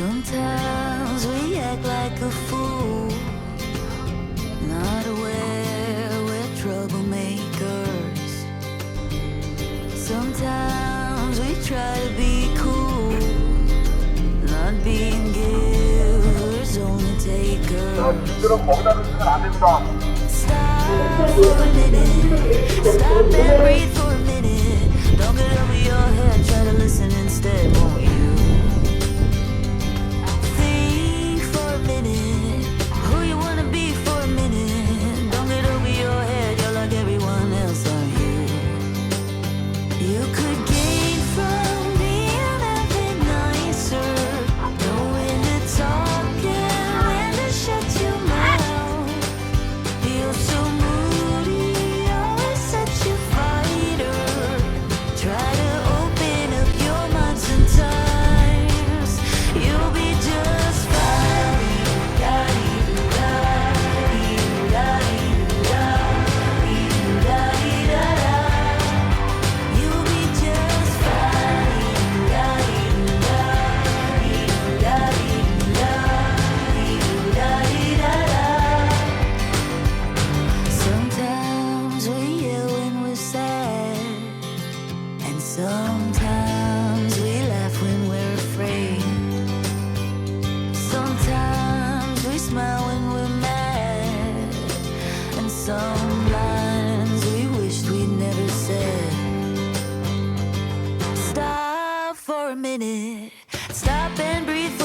Sometimes we act like a fool, not aware we're troublemakers. Sometimes we try to be cool, not being givers, only takers. Stop for a minute, stop and breathe for a minute. Don't get over your head, try to listen instead, won't you? Think for a minute, who you wanna be for a minute. Don't get over your head, you're like everyone else, aren't you? You could gain from being a bit nicer, know when to talk and when to shut your mouth. You're so moody, always such a fighter. Try to open up your mind sometimes, you'll be just fine. You'll be just fine. Sometimes we yell when we're sad, and sometimes we laugh when we're afraid. Sometimes we smile when we're mad, and some lines we wished we'd never said. Stop for a minute, stop and breathe